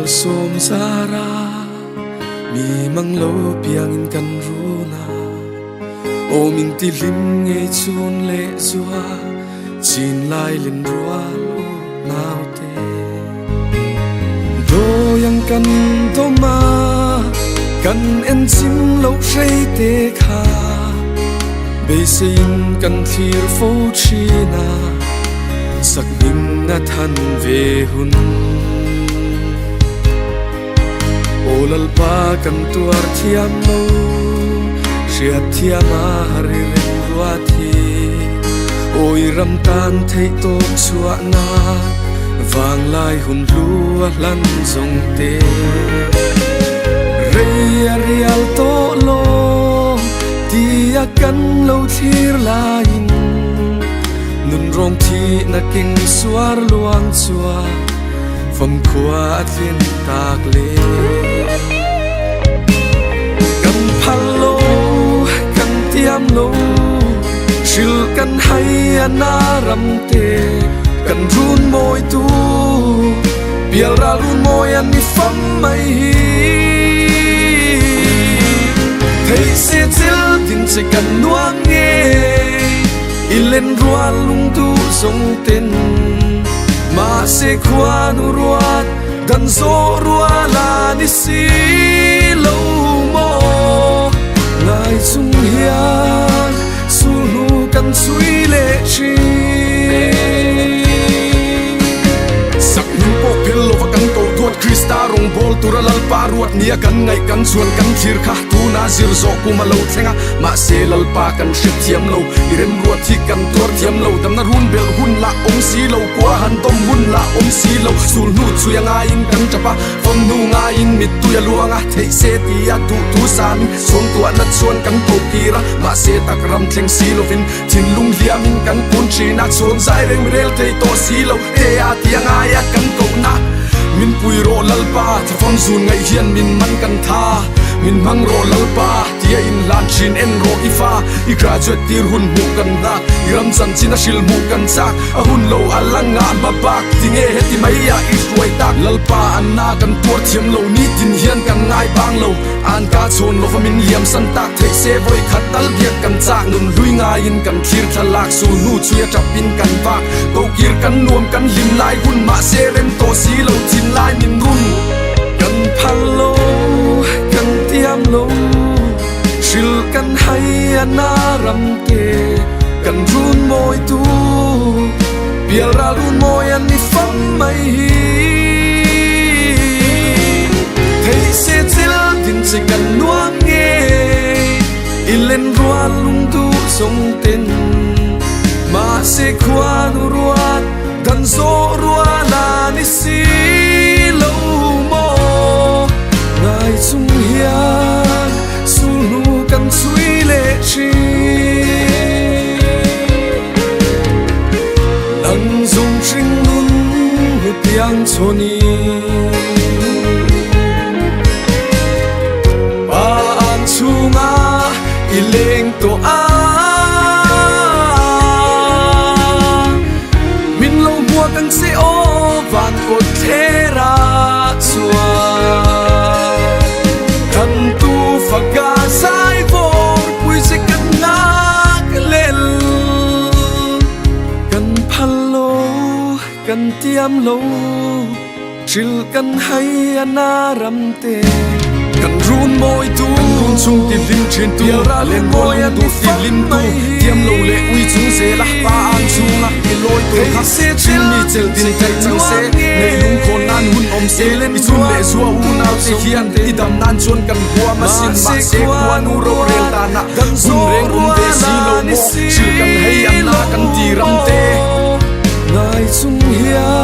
som sara mi mang lo piang in kan runa o min ti lim nge chun le zua chin lai len rua lo nau te do yang kan do ma kan en chim lo sei te kha be sein kan thir fo china sak ning na than ve hun olal pa kan tuar thiam lo riat thiama hari ren rua thi oi ram tan thei tok chua na vang lai hun lua lan zong te ria rial to lo tia kan lo thir lain nun rong thi na king suar luang chua vom khua thin tak le kan phalo kan tiam lo shil kan hai ana ram te kan run moi tu bial ra run moi an ni fam mai thei se til din se kan nuang nge ilen rua lung tu song ten ma se khua nu ruat dan zo rua la ni si lo mo ngai chung hian su nu kan chui le chi sak nu po phel lo va kan to duat krista rong bol tura lal pa ruat nia kan ngai kan chuan kan thir kha tu na zir zo ku ma lo thenga ma se lal pa kan ship thiam lo irem ruat thi kan tor thiam lo dam na run bel hun la ong si lo kwa han tom hun la ong si lo sul nu chu yang a in kan chapa phong nu nga in mit tu ya luanga thei se ti ya tu san song tu na chuan kan to kira ma se tak ram thleng si lo vin thin lung liam in kan pun chi na chon sai reng rel thei to si lo te a ti yang a ya kan to na min pui ro lal pa tha phong zun ngai hian min man kan tha min mang ro lal pa tia in lan chin en ro ifa I graduate tir hun mu kan na iram san chin a shil mu kan sak a hun lo alanga ma bak tinge heti mai ya I roi tak lal pa an na kan tor thiam lo ni tin hian kan ngai bang lo an ka chon lo min liam san tak thei se voi khat dal biak kan chak nun lui nga in kan thir thalak su nu chuya tapin kan bak ko kir kan nuam kan lim lai hun ma se rem to si lo tin lai min run kan phalo kan tiam lo shil kan hai ana ram te kan run moi tu bial ra run moi an ni fam mai thei se til din se kan nuang nge ilen rua lung tu song ten ma se khua nu ruat dan zo rua la ni si lo mo ngai chung hian su nu kan chui le chi nang zong ring nun hu piang choni pa an chunga ileng to a min lo bua kan se o van ko thera chua kan tu faga sai vor pui se kan na lel kan phalo kan tiam lo chil kan hai ana ram te kan run moi tu run chung ti lim chin tu ra len moi an tu fi lim tu tiam lo le ui chung se la pa an chung a I loi tu kha se chin mi chel din tai chang se nei lung khon nan hun om se len I chun le zua u na se hian I dam nan chun kan hua ma sin ma se kwa nu ro rel ta na hun reng ve si lo mo chil kan hei an na kan ti ram te ngai chung hian